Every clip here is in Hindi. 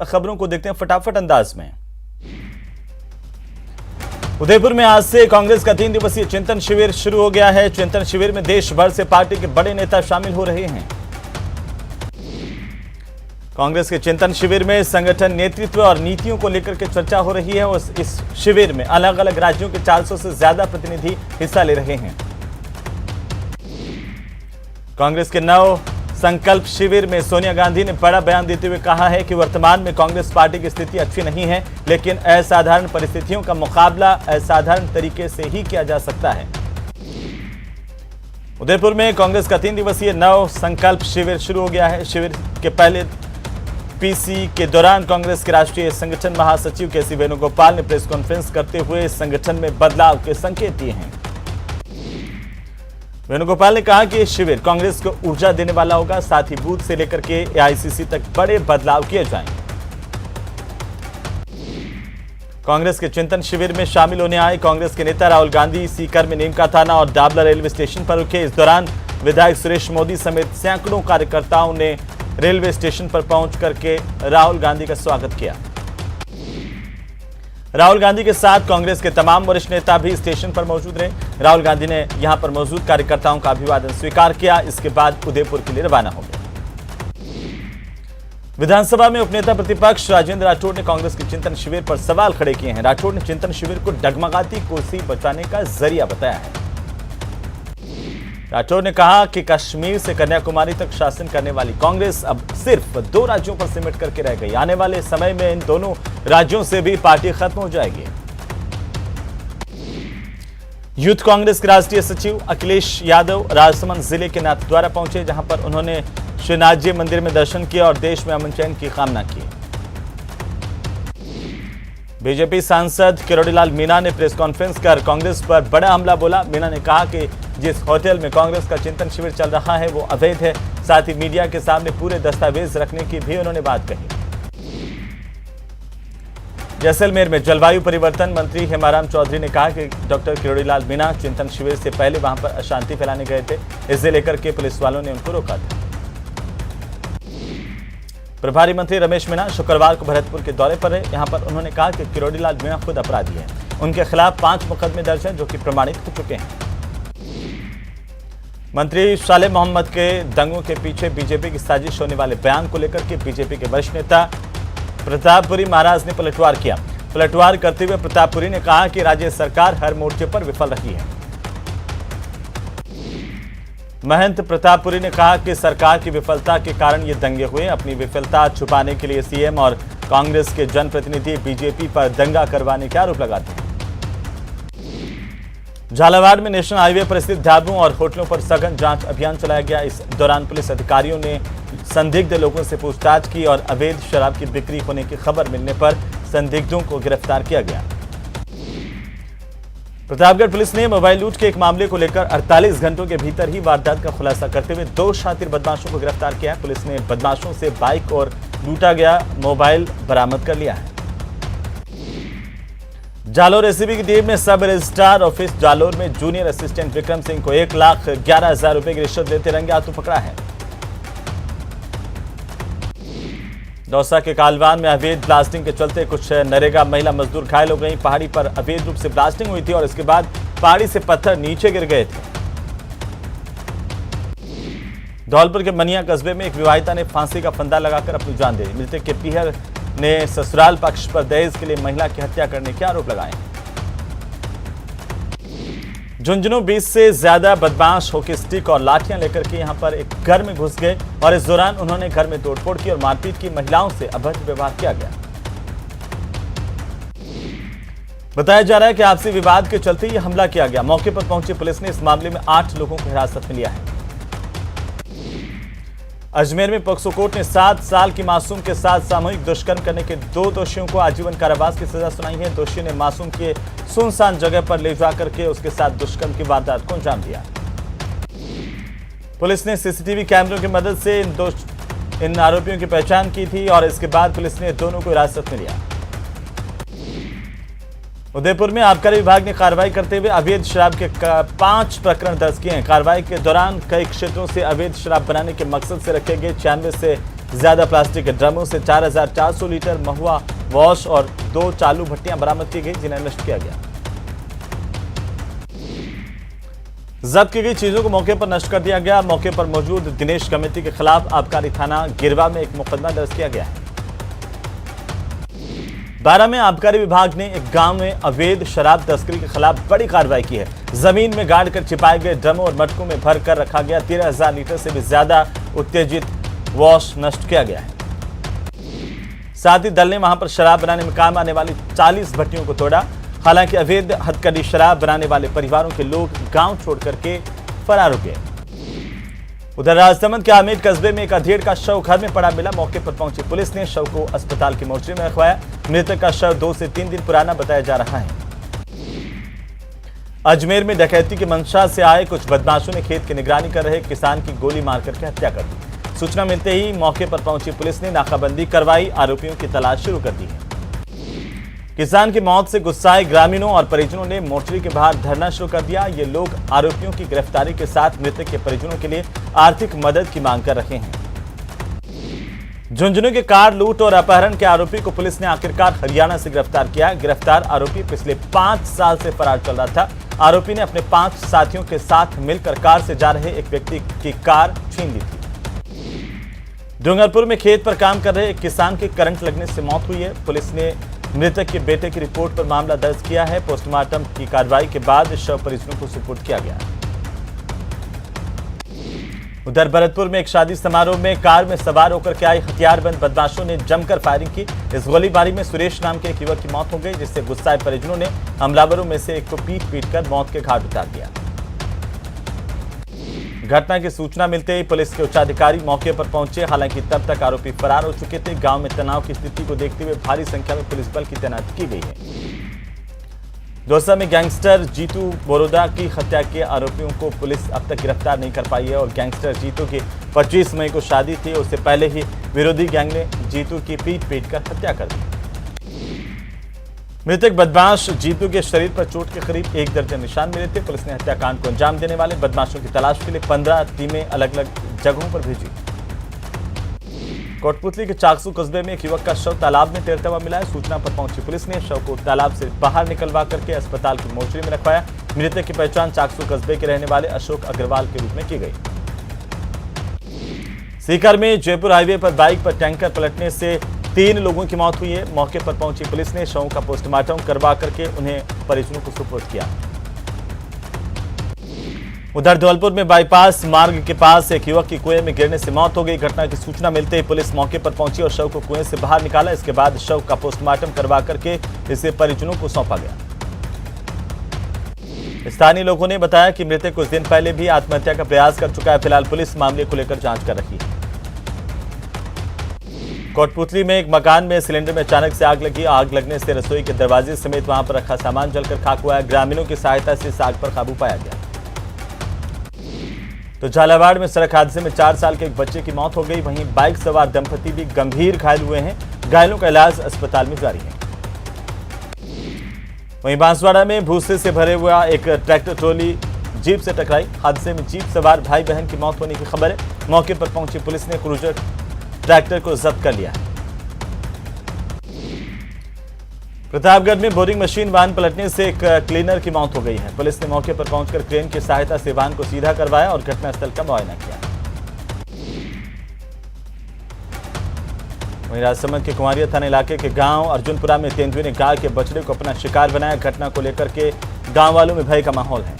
खबरों को देखते हैं फटाफट अंदाज में। उदयपुर में आज से कांग्रेस का 3 दिवसीय चिंतन शिविर शुरू हो गया है। चिंतन शिविर में देश भर से पार्टी के बड़े नेता शामिल हो रहे हैं। कांग्रेस के चिंतन शिविर में संगठन नेतृत्व और नीतियों को लेकर के चर्चा हो रही है और इस शिविर में अलग अलग राज्यों के 400 से ज्यादा प्रतिनिधि हिस्सा ले रहे हैं। कांग्रेस के नव संकल्प शिविर में सोनिया गांधी ने बड़ा बयान देते हुए कहा है कि वर्तमान में कांग्रेस पार्टी की स्थिति अच्छी नहीं है, लेकिन असाधारण परिस्थितियों का मुकाबला असाधारण तरीके से ही किया जा सकता है। उदयपुर में कांग्रेस का 3 दिवसीय नव संकल्प शिविर शुरू हो गया है। शिविर के पहले पीसी के दौरान कांग्रेस के राष्ट्रीय संगठन महासचिव केसी वेणुगोपाल ने प्रेस कॉन्फ्रेंस करते हुए संगठन में बदलाव के संकेत दिए हैं। वेणुगोपाल ने कहा कि ये शिविर कांग्रेस को ऊर्जा देने वाला होगा, साथ ही बूथ से लेकर के एआईसीसी तक बड़े बदलाव किए जाएंगे। कांग्रेस के चिंतन शिविर में शामिल होने आए कांग्रेस के नेता राहुल गांधी सीकर में नीमका थाना और डाबला रेलवे स्टेशन पर रुके। इस दौरान विधायक सुरेश मोदी समेत सैकड़ों कार्यकर्ताओं ने रेलवे स्टेशन पर पहुंच करके राहुल गांधी का स्वागत किया। राहुल गांधी के साथ कांग्रेस के तमाम वरिष्ठ नेता भी स्टेशन पर मौजूद रहे। राहुल गांधी ने यहां पर मौजूद कार्यकर्ताओं का अभिवादन स्वीकार किया। इसके बाद उदयपुर के लिए रवाना हो गए। विधानसभा में उपनेता प्रतिपक्ष राजेंद्र राठौड़ ने कांग्रेस के चिंतन शिविर पर सवाल खड़े किए हैं। राठौड़ ने चिंतन शिविर को डगमगाती कुर्सी बचाने का जरिया बताया है। राठौड़ ने कहा कि कश्मीर से कन्याकुमारी तक शासन करने वाली कांग्रेस अब सिर्फ 2 राज्यों पर सिमट करके रह गई। आने वाले समय में इन दोनों राज्यों से भी पार्टी खत्म हो जाएगी। यूथ कांग्रेस के राष्ट्रीय सचिव अखिलेश यादव राजसमंद जिले के नाथद्वारा पहुंचे, जहां पर उन्होंने श्रीनाथ जी मंदिर में दर्शन किया और देश में अमन चैन की कामना की। बीजेपी सांसद किरोड़ीलाल मीणा ने प्रेस कॉन्फ्रेंस कर कांग्रेस पर बड़ा हमला बोला। मीणा ने कहा कि जिस होटल में कांग्रेस का चिंतन शिविर चल रहा है वो अवैध है। साथ ही मीडिया के सामने पूरे दस्तावेज रखने की भी उन्होंने बात कही। जैसलमेर में जलवायु परिवर्तन मंत्री हेमाराम चौधरी ने कहा कि डॉक्टर किरोड़ीलाल मीणा चिंतन शिविर से पहले वहां पर अशांति फैलाने गए थे। इसे लेकर के पुलिस वालों ने उनको रोका था। प्रभारी मंत्री रमेश मीणा शुक्रवार को भरतपुर के दौरे पर रहे। यहां पर उन्होंने कहा कि किरोड़ीलाल मीणा खुद अपराधी हैं। उनके खिलाफ 5 मुकदमे दर्ज हैं जो कि प्रमाणित हो चुके हैं। मंत्री सालेह मोहम्मद के दंगों के पीछे बीजेपी की साजिश होने वाले बयान को लेकर के बीजेपी के वरिष्ठ नेता प्रतापपुरी महाराज ने पलटवार किया। पलटवार करते हुए प्रतापपुरी ने कहा कि राज्य सरकार हर मोर्चे पर विफल रही है। महंत प्रतापपुरी ने कहा कि सरकार की विफलता के कारण ये दंगे हुए। अपनी विफलता छुपाने के लिए सीएम और कांग्रेस के जनप्रतिनिधि बीजेपी पर दंगा करवाने के आरोप लगाते हैं। झालावाड़ में नेशनल हाईवे पर स्थित ढाबों और होटलों पर सघन जांच अभियान चलाया गया। इस दौरान पुलिस अधिकारियों ने संदिग्ध लोगों से पूछताछ की और अवैध शराब की बिक्री होने की खबर मिलने पर संदिग्धों को गिरफ्तार किया गया। प्रतापगढ़ पुलिस ने मोबाइल लूट के एक मामले को लेकर 48 घंटों के भीतर ही वारदात का खुलासा करते हुए 2 शातिर बदमाशों को गिरफ्तार किया है। पुलिस ने बदमाशों से बाइक और लूटा गया मोबाइल बरामद कर लिया है। जालोर एसीबी की टीम ने सब रजिस्ट्रार ऑफिस जालोर में जूनियर असिस्टेंट विक्रम सिंह को 1,11,000 रुपए की रिश्वत देते रंगे हाथों पकड़ा है। दौसा के कालवान में अवैध ब्लास्टिंग के चलते कुछ नरेगा महिला मजदूर घायल हो गई। पहाड़ी पर अवैध रूप से ब्लास्टिंग हुई थी और इसके बाद पहाड़ी से पत्थर नीचे गिर गए थे। धौलपुर के मनिया कस्बे में एक विवाहिता ने फांसी का फंदा लगाकर अपनी जान दे दी। मृतक के पीहर ने ससुराल पक्ष पर दहेज के लिए महिला की हत्या करने के आरोप लगाए। झुंझुनू 20 से ज्यादा बदमाश हॉकी स्टिक और लाठियां लेकर के यहां पर एक घर में घुस गए और इस दौरान उन्होंने घर में तोड़फोड़ की और मारपीट की। महिलाओं से अभद्र व्यवहार किया गया। बताया जा रहा है कि आपसी विवाद के चलते यह हमला किया गया। मौके पर पहुंची पुलिस ने इस मामले में 8 लोगों को हिरासत में लिया है। अजमेर में पॉक्सो कोर्ट ने 7 साल की मासूम के साथ सामूहिक दुष्कर्म करने के 2 दोषियों को आजीवन कारावास की सजा सुनाई है। दोषियों ने मासूम के सुनसान जगह पर ले जाकर के उसके साथ दुष्कर्म की वारदात को अंजाम दिया। पुलिस ने सीसीटीवी कैमरों की मदद से इन आरोपियों की पहचान की थी और इसके बाद पुलिस ने दोनों को हिरासत में लिया। उदयपुर में आबकारी विभाग ने कार्रवाई करते हुए अवैध शराब के 5 प्रकरण दर्ज किए हैं। कार्रवाई के दौरान कई क्षेत्रों से अवैध शराब बनाने के मकसद से रखे गए 96 से ज्यादा प्लास्टिक के ड्रमों से 4400 लीटर महुआ वॉश और 2 चालू भट्टियां बरामद की गई, जिन्हें नष्ट किया गया। जब्त की गई चीजों को मौके पर नष्ट कर दिया गया। मौके पर मौजूद दिनेश कमेटी के खिलाफ आबकारी थाना गिरवा में एक मुकदमा दर्ज किया गया है। बारा में आबकारी विभाग ने एक गांव में अवैध शराब तस्करी के खिलाफ बड़ी कार्रवाई की है। जमीन में गाड़ कर छिपाए गए ड्रमों और मटकों में भर कर रखा गया 13,000 लीटर से भी ज्यादा उत्तेजित वॉश नष्ट किया गया है। साथ ही दल ने वहां पर शराब बनाने में काम आने वाली 40 भट्टियों को तोड़ा। हालांकि अवैध हथकरघी शराब बनाने वाले परिवारों के लोग गांव छोड़ करके फरार हो गए। उधर राजसमंद के आमेर कस्बे में एक अधेड़ का शव घर में पड़ा मिला। मौके पर पहुंची पुलिस ने शव को अस्पताल की मोर्चरी में रखवाया। मृतक का शव 2 से 3 दिन पुराना बताया जा रहा है। अजमेर में डकैती की मंशा से आए कुछ बदमाशों ने खेत की निगरानी कर रहे किसान की गोली मारकर के हत्या कर दी। सूचना मिलते ही मौके पर पहुंची पुलिस ने नाकाबंदी करवाई। आरोपियों की तलाश शुरू कर दी है। किसान की मौत से गुस्साए ग्रामीणों और परिजनों ने मोर्चरी के बाहर धरना शुरू कर दिया। ये लोग आरोपियों की गिरफ्तारी के साथ मृतक के परिजनों के लिए आर्थिक मदद की मांग कर रहे हैं। झुंझुनू के कार लूट और अपहरण के आरोपी को पुलिस ने आखिरकार हरियाणा से गिरफ्तार किया। गिरफ्तार आरोपी पिछले 5 साल से फरार चल रहा था। आरोपी ने अपने 5 साथियों के साथ मिलकर कार से जा रहे एक व्यक्ति की कार छीन ली थी। डूंगरपुर में खेत पर काम कर रहे एक किसान की करंट लगने से मौत हुई है। पुलिस ने मृतक के बेटे की रिपोर्ट पर मामला दर्ज किया है। पोस्टमार्टम की कार्रवाई के बाद शव परिजनों को सुपुर्द किया गया। उधर भरतपुर में एक शादी समारोह में कार में सवार होकर के आए हथियारबंद बदमाशों ने जमकर फायरिंग की। इस गोलीबारी में सुरेश नाम के एक युवक की मौत हो गई, जिससे गुस्साए परिजनों ने हमलावरों में से एक को पीट कर मौत के घाट उतार दिया। घटना की सूचना मिलते ही पुलिस के उच्चाधिकारी मौके पर पहुंचे। हालांकि तब तक आरोपी फरार हो चुके थे। गांव में तनाव की स्थिति को देखते हुए भारी संख्या में पुलिस बल की तैनाती की गई है। दौसा में गैंगस्टर जीतू बोरोदा की हत्या के आरोपियों को पुलिस अब तक गिरफ्तार नहीं कर पाई है। और गैंगस्टर जीतू की 25 मई को शादी थी। उससे पहले ही विरोधी गैंग ने जीतू की पीट कर हत्या कर दी। मृतक बदमाश जीतू के शरीर पर चोट के करीब 1 दर्जन निशान मिले थे। पुलिस ने हत्याकांड को अंजाम देने वाले बदमाशों की तलाश के लिए 15 टीमें अलग अलग जगहों पर भेजी। कोटपुतली के चाकसू कस्बे में एक युवक का शव तालाब में तैरता हुआ मिला है। सूचना पर पहुंची पुलिस ने शव को तालाब से बाहर निकलवा करके अस्पताल की मोर्चरी में रखवाया। मृतक की पहचान चाकसू कस्बे के रहने वाले अशोक अग्रवाल के रूप में की गई। सीकर में जयपुर हाईवे पर बाइक पर टैंकर पलटने से 3 लोगों की मौत हुई है। मौके पर पहुंची पुलिस ने शवों का पोस्टमार्टम करवा करके उन्हें परिजनों को सुपुर्द किया। उधर धौलपुर में बाईपास मार्ग के पास एक युवक की कुएं में गिरने से मौत हो गई। घटना की सूचना मिलते ही पुलिस मौके पर पहुंची और शव को कुएं से बाहर निकाला। इसके बाद शव का पोस्टमार्टम करवा करके इसे परिजनों को सौंपा गया। स्थानीय लोगों ने बताया कि मृतक कुछ दिन पहले भी आत्महत्या का प्रयास कर चुका है। फिलहाल पुलिस मामले को लेकर जांच कर रही है। कोटपुतली में एक मकान में सिलेंडर में अचानक से आग लगी। आग लगने से रसोई के दरवाजे समेत वहां पर रखा सामान जलकर खाक हुआ है। ग्रामीणों की सहायता से इस आग पर काबू पाया गया। तो झालावाड़ में सड़क हादसे में 4 साल के एक बच्चे की मौत हो गई। वहीं बाइक सवार दंपति भी गंभीर घायल हुए हैं। घायलों का इलाज अस्पताल में जारी है। वहीं बांसवाड़ा में भूसे से भरे हुआ एक ट्रैक्टर ट्रॉली जीप से टकराई। हादसे में जीप सवार भाई बहन की मौत होने की खबर है। मौके पर पहुंची पुलिस ने क्रूजर ट्रैक्टर को जब्त कर लिया है। प्रतापगढ़ में बोरिंग मशीन वाहन पलटने से एक क्लीनर की मौत हो गई है। पुलिस ने मौके पर पहुंचकर क्रेन की सहायता से वाहन को सीधा करवाया और घटनास्थल का मुआयना किया। वहीं राजसमंद के कुंवारिया थाना इलाके के गांव अर्जुनपुरा में तेंदुए ने गाय के बछड़े को अपना शिकार बनाया। घटना को लेकर के गांव वालों में भय का माहौल है।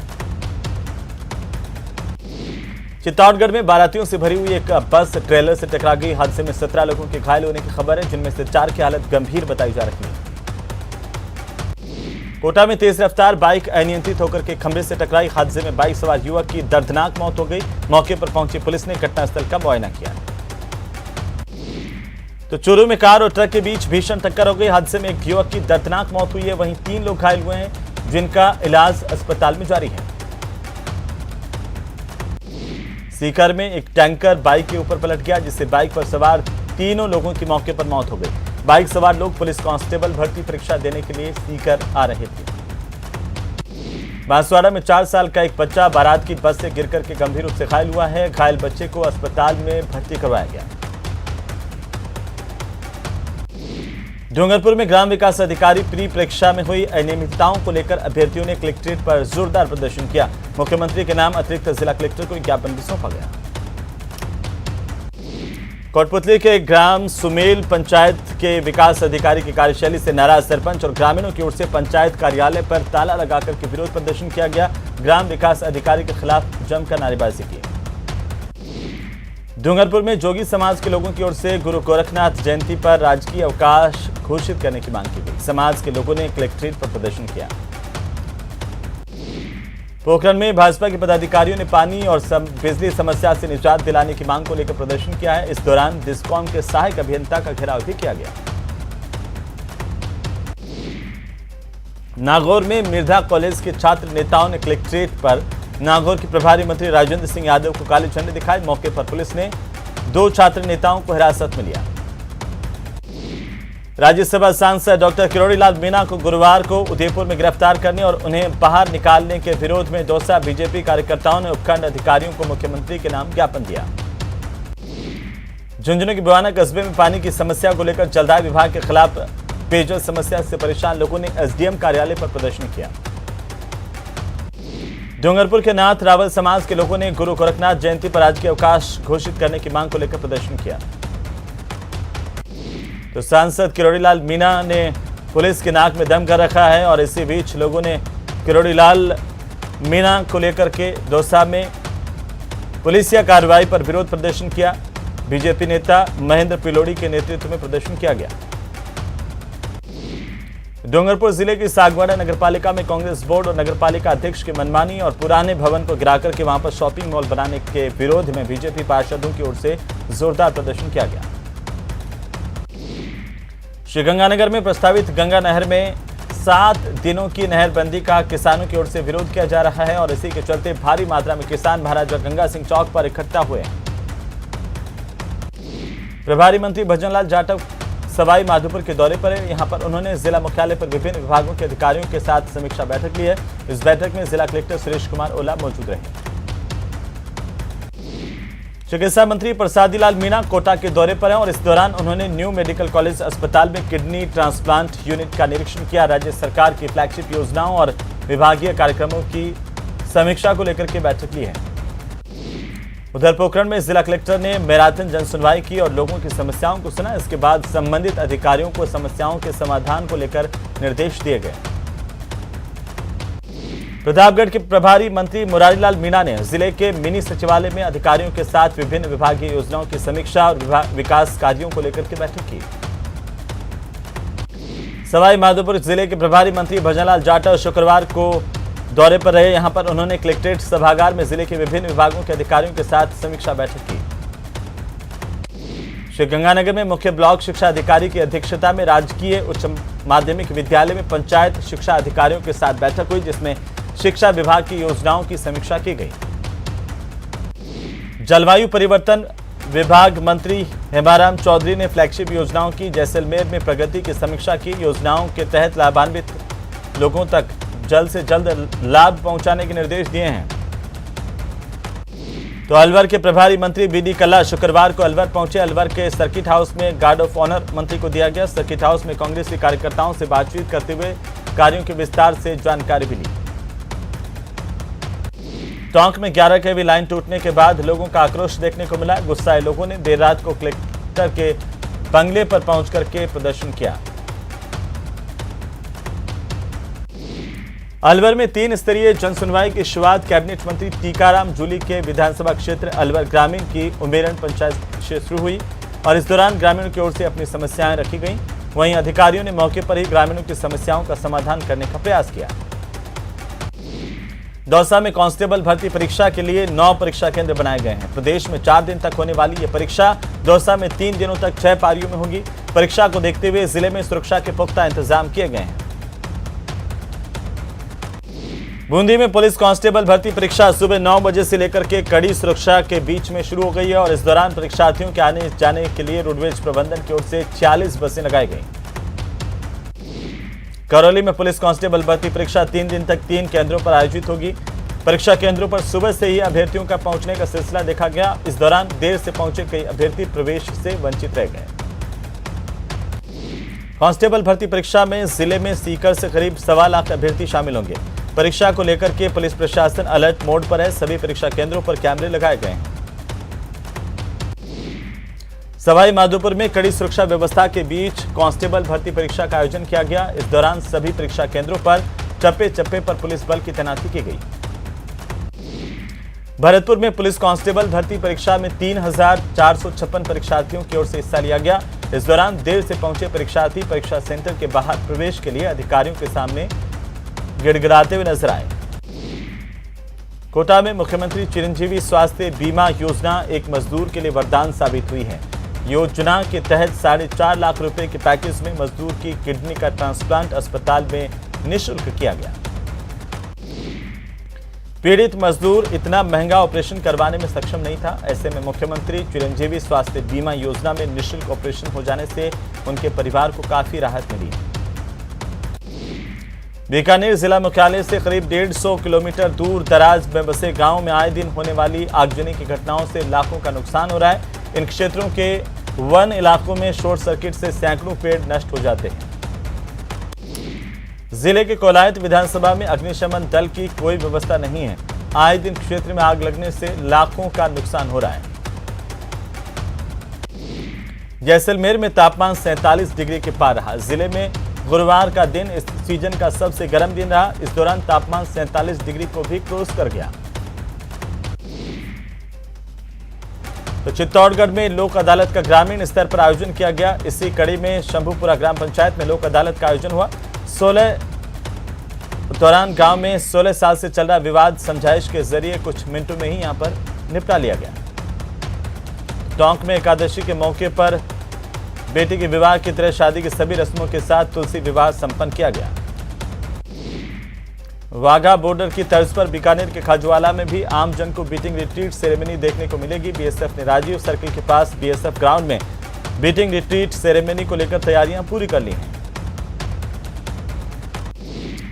चित्तौड़गढ़ में बारातियों से भरी हुई एक बस ट्रेलर से टकरा गई। हादसे में 17 लोगों के घायल होने की खबर है, जिनमें से 4 की हालत गंभीर बताई जा रही है। कोटा में तेज रफ्तार बाइक अनियंत्रित होकर के खंभे से टकराई। हादसे में बाइक सवार युवक की दर्दनाक मौत हो गई। मौके पर पहुंची पुलिस ने घटनास्थल का मुआयना किया। तो चूरू में कार और ट्रक के बीच भीषण टक्कर हो गई। हादसे में एक युवक की दर्दनाक मौत हुई है। वहीं 3 लोग घायल हुए हैं, जिनका इलाज अस्पताल में जारी है। सीकर में एक टैंकर बाइक के ऊपर पलट गया, जिससे बाइक पर सवार 3 लोगों की मौके पर मौत हो गई। बाइक सवार लोग पुलिस कांस्टेबल भर्ती परीक्षा देने के लिए सीकर आ रहे थे। बांसवाड़ा में 4 साल का एक बच्चा बारात की बस से गिरकर के गंभीर रूप से घायल हुआ है। घायल बच्चे को अस्पताल में भर्ती करवाया गया। डूंगरपुर में ग्राम विकास अधिकारी प्री परीक्षा में हुई अनियमितताओं को लेकर अभ्यर्थियों ने कलेक्ट्रेट पर जोरदार प्रदर्शन किया। मुख्यमंत्री के नाम अतिरिक्त जिला कलेक्टर को ज्ञापन भी सौंपा गया। कोटपुतली के ग्राम सुमेल पंचायत के विकास अधिकारी की कार्यशैली से नाराज सरपंच और ग्रामीणों की ओर से पंचायत कार्यालय पर ताला लगाकर के विरोध प्रदर्शन किया गया। ग्राम विकास अधिकारी के खिलाफ जमकर नारेबाजी की। डूंगरपुर में जोगी समाज के लोगों की ओर से गुरु गोरखनाथ जयंती पर राजकीय अवकाश घोषित करने की मांग की गई। समाज के लोगों ने कलेक्ट्रेट पर प्रदर्शन किया। पोखरण में भाजपा के पदाधिकारियों ने पानी और बिजली समस्या से निजात दिलाने की मांग को लेकर प्रदर्शन किया है। इस दौरान डिस्कॉम के सहायक अभियंता का घेराव भी किया गया। नागौर में मिर्धा कॉलेज के छात्र नेताओं ने कलेक्ट्रेट पर नागौर के प्रभारी मंत्री राजेंद्र सिंह यादव को काली झंडी दिखाई। मौके पर पुलिस ने 2 छात्र नेताओं को हिरासत में लिया। राज्यसभा सांसद डॉक्टर किरोड़ीलाल मीणा को गुरुवार को उदयपुर में गिरफ्तार करने और उन्हें बाहर निकालने के विरोध में दौसा बीजेपी कार्यकर्ताओं ने उपखंड अधिकारियों को मुख्यमंत्री के नाम ज्ञापन दिया। झुंझुनू के बुआना कस्बे में पानी की समस्या को लेकर जलदाय विभाग के खिलाफ पेयजल समस्या से परेशान लोगों ने एसडीएम कार्यालय पर प्रदर्शन किया। डूंगरपुर के नाथ रावल समाज के लोगों ने गुरु गोरखनाथ जयंती पर आज के अवकाश घोषित करने की मांग को लेकर प्रदर्शन किया। तो सांसद किरोड़ीलाल मीणा ने पुलिस के नाक में दम कर रखा है और इसी बीच लोगों ने किरोड़ीलाल मीणा को लेकर के दौसा में पुलिसिया कार्रवाई पर विरोध प्रदर्शन किया। बीजेपी नेता महेंद्र पिलोड़ी के नेतृत्व में प्रदर्शन किया गया। डूंगरपुर जिले की सागवाड़ा नगरपालिका में कांग्रेस बोर्ड और नगरपालिका अध्यक्ष की मनमानी और पुराने भवन को गिराकर के वहां पर शॉपिंग मॉल बनाने के विरोध में बीजेपी पार्षदों की ओर से जोरदार प्रदर्शन किया गया। श्रीगंगानगर में प्रस्तावित गंगा नहर में 7 दिनों की नहरबंदी का किसानों की ओर से विरोध किया जा रहा है और इसी के चलते भारी मात्रा में किसान महाराजा गंगा सिंह चौक पर इकट्ठा हुए हैं। प्रभारी मंत्री भजनलाल जाटव सवाई माधोपुर के दौरे पर है। यहां पर उन्होंने जिला मुख्यालय पर विभिन्न विभागों के अधिकारियों के साथ समीक्षा बैठक ली है। इस बैठक में जिला कलेक्टर सुरेश कुमार ओला मौजूद रहे। चिकित्सा मंत्री प्रसादीलाल मीणा कोटा के दौरे पर हैं और इस दौरान उन्होंने न्यू मेडिकल कॉलेज अस्पताल में किडनी ट्रांसप्लांट यूनिट का निरीक्षण किया। राज्य सरकार की फ्लैगशिप योजनाओं और विभागीय कार्यक्रमों की समीक्षा को लेकर के बैठक ली है। उधर पोखरण में जिला कलेक्टर ने मैराथन जनसुनवाई की और लोगों की समस्याओं को सुना। इसके बाद संबंधित अधिकारियों को समस्याओं के समाधान को लेकर निर्देश दिए गए। प्रतापगढ़ के प्रभारी मंत्री मुरारीलाल मीणा ने जिले के मिनी सचिवालय में अधिकारियों के साथ विभिन्न विभागीय योजनाओं की समीक्षा और विकास कार्यों को लेकर के बैठक की। सवाई माधोपुर जिले के प्रभारी मंत्री भजनलाल जाटव शुक्रवार को दौरे पर रहे। यहां पर उन्होंने कलेक्ट्रेट सभागार में जिले के विभिन्न विभागों के अधिकारियों के साथ समीक्षा बैठक की। श्रीगंगानगर में मुख्य ब्लॉक शिक्षा अधिकारी की अध्यक्षता में राजकीय उच्च माध्यमिक विद्यालय में पंचायत शिक्षा अधिकारियों के साथ बैठक हुई, जिसमें शिक्षा विभाग की योजनाओं की समीक्षा की गई। जलवायु परिवर्तन विभाग मंत्री हेमाराम चौधरी ने फ्लैगशिप योजनाओं की जैसलमेर में प्रगति की समीक्षा की। योजनाओं के तहत लाभान्वित लोगों तक जल्द से जल्द लाभ पहुंचाने के निर्देश दिए हैं। तो अलवर के प्रभारी मंत्री बीडी कल्ला शुक्रवार को अलवर पहुंचे। अलवर के सर्किट हाउस में गार्ड ऑफ ऑनर मंत्री को दिया गया। सर्किट हाउस में कांग्रेस के कार्यकर्ताओं से बातचीत करते हुए कार्यों के विस्तार से जानकारी भी ली। टोंक में 11 केवी लाइन टूटने के बाद लोगों का आक्रोश देखने को मिला। गुस्साए लोगों ने देर रात को कलेक्टर के बंगले पर पहुंच करके प्रदर्शन किया। अलवर में 3 स्तरीय जनसुनवाई की शुरुआत कैबिनेट मंत्री टीकाराम जूली के विधानसभा क्षेत्र अलवर ग्रामीण की उमेरन पंचायत से शुरू हुई और इस दौरान ग्रामीणों की ओर से अपनी समस्याएं रखी गईं। वहीं अधिकारियों ने मौके पर ही ग्रामीणों की समस्याओं का समाधान करने का प्रयास किया। दौसा में कांस्टेबल भर्ती परीक्षा के लिए 9 परीक्षा केंद्र बनाए गए हैं। प्रदेश में 4 दिन तक होने वाली यह परीक्षा दौसा में 3 दिनों तक 6 पारियों में होगी। परीक्षा को देखते हुए जिले में सुरक्षा के पुख्ता इंतजाम किए गए हैं। बूंदी में पुलिस कांस्टेबल भर्ती परीक्षा सुबह 9 बजे से लेकर के कड़ी सुरक्षा के बीच में शुरू हो गई है और इस दौरान परीक्षार्थियों के आने जाने के लिए रोडवेज प्रबंधन की ओर से 46 बसें लगाई गई। करौली में पुलिस कांस्टेबल भर्ती परीक्षा 3 दिन तक 3 केंद्रों पर आयोजित होगी। परीक्षा केंद्रों पर सुबह से ही अभ्यर्थियों का पहुंचने का सिलसिला देखा गया। इस दौरान देर से पहुंचे कई अभ्यर्थी प्रवेश से वंचित रह गए। कांस्टेबल भर्ती परीक्षा में जिले में सीकर से करीब 1.25 लाख अभ्यर्थी शामिल होंगे। परीक्षा को लेकर के पुलिस प्रशासन अलर्ट मोड पर है। सभी परीक्षा केंद्रों पर कैमरे लगाए गए हैं। सवाई माधोपुर में कड़ी सुरक्षा व्यवस्था के बीच कांस्टेबल भर्ती परीक्षा का आयोजन किया गया। इस दौरान सभी परीक्षा केंद्रों पर चप्पे चप्पे पर पुलिस बल की तैनाती की गई। भरतपुर में पुलिस कांस्टेबल भर्ती परीक्षा में 3,456 परीक्षार्थियों की ओर से हिस्सा लिया गया। इस दौरान देर से पहुंचे परीक्षार्थी परीक्षा सेंटर के बाहर प्रवेश के लिए अधिकारियों के सामने गिड़गिड़ाते हुए नजर आए। कोटा में मुख्यमंत्री चिरंजीवी स्वास्थ्य बीमा योजना एक मजदूर के लिए वरदान साबित हुई है। योजना के तहत 4.5 लाख रुपए के पैकेज में मजदूर की किडनी का ट्रांसप्लांट अस्पताल में निःशुल्क किया गया। पीड़ित मजदूर इतना महंगा ऑपरेशन करवाने में सक्षम नहीं था। ऐसे में मुख्यमंत्री चिरंजीवी स्वास्थ्य बीमा योजना में निःशुल्क ऑपरेशन हो जाने से उनके परिवार को काफी राहत मिली। बीकानेर जिला मुख्यालय से करीब 150 किलोमीटर दूर दराज में बसे गांव में आए दिन होने वाली आगजनी की घटनाओं से लाखों का नुकसान हो रहा है। इन क्षेत्रों के वन इलाकों में शॉर्ट सर्किट से सैकड़ों पेड़ नष्ट हो जाते हैं। जिले के कोलायत विधानसभा में अग्निशमन दल की कोई व्यवस्था नहीं है। आए दिन क्षेत्र में आग लगने से लाखों का नुकसान हो रहा है। जैसलमेर में तापमान 47 डिग्री के पार रहा। जिले में गुरुवार का दिन इस सीजन का सबसे गर्म दिन रहा। इस दौरान तापमान 47 डिग्री को भी क्रॉस कर गया। तो चित्तौड़गढ़ में लोक अदालत का ग्रामीण स्तर पर आयोजन किया गया। इसी कड़ी में शंभुपुरा ग्राम पंचायत में लोक अदालत का आयोजन हुआ। 16 दौरान गांव में 16 साल से चल रहा विवाद समझाइश के जरिए कुछ मिनटों में ही यहां पर निपटा लिया गया। टोंक में एकादशी के मौके पर बेटी के विवाह की तरह शादी की सभी रस्मों के साथ तुलसी विवाह संपन्न किया गया। वाघा बॉर्डर की तर्ज पर बीकानेर के खाजवाला में भी आम जन को बीटिंग रिट्रीट सेरेमनी देखने को मिलेगी। बीएसएफ ने राजीव सर्किल के पास बीएसएफ ग्राउंड में बीटिंग रिट्रीट सेरेमनी को लेकर तैयारियां पूरी कर ली हैं।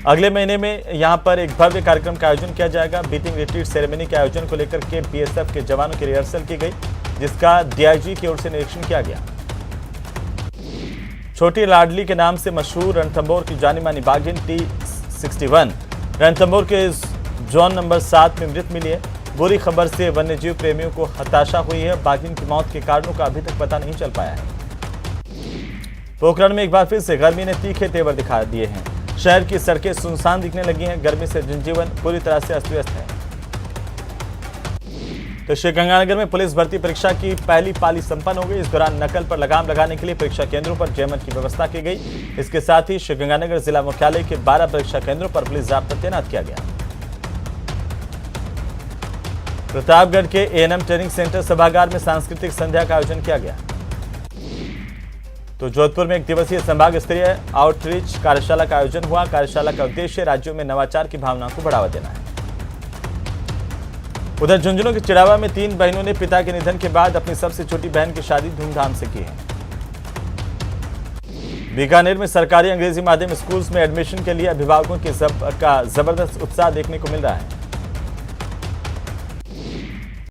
अगले महीने में यहां पर एक भव्य कार्यक्रम का आयोजन किया जाएगा। बीटिंग रिट्रीट सेरेमनी के आयोजन को लेकर के बीएसएफ के जवानों की रिहर्सल की गई, जिसका डीआईजी की ओर से निरीक्षण किया गया। छोटी लाडली के नाम से मशहूर रणथंभौर की जानी मानी बाघिन T61 रणथंभौर के जोन नंबर 7 में मृत मिली है। बुरी खबर से वन्यजीव प्रेमियों को हताशा हुई है। बाघिन की मौत के कारणों का अभी तक पता नहीं चल पाया है। पोखरण में एक बार फिर से गर्मी ने तीखे तेवर दिखा दिए हैं। शहर की सड़कें सुनसान दिखने लगी हैं। गर्मी से जनजीवन पूरी तरह से अस्त व्यस्त है। तो श्रीगंगानगर में पुलिस भर्ती परीक्षा की पहली पाली संपन्न हो गई। इस दौरान नकल पर लगाम लगाने के लिए परीक्षा केंद्रों पर जैमर की व्यवस्था की गई। इसके साथ ही श्रीगंगानगर जिला मुख्यालय के 12 परीक्षा केंद्रों पर पुलिस जाब्ता तैनात किया गया। प्रतापगढ़ के एएनएम ट्रेनिंग सेंटर सभागार में सांस्कृतिक संध्या का आयोजन किया गया। तो जोधपुर में एक दिवसीय संभाग स्तरीय आउटरीच कार्यशाला का आयोजन हुआ। कार्यशाला का उद्देश्य राज्यों में नवाचार की भावना को बढ़ावा देना है। उधर झुंझुनू के चिड़ावा में 3 बहनों ने पिता के निधन के बाद अपनी सबसे छोटी बहन की शादी धूमधाम से की है। बीकानेर में सरकारी अंग्रेजी माध्यम स्कूल्स में एडमिशन के लिए अभिभावकों का जबरदस्त उत्साह देखने को मिल रहा है।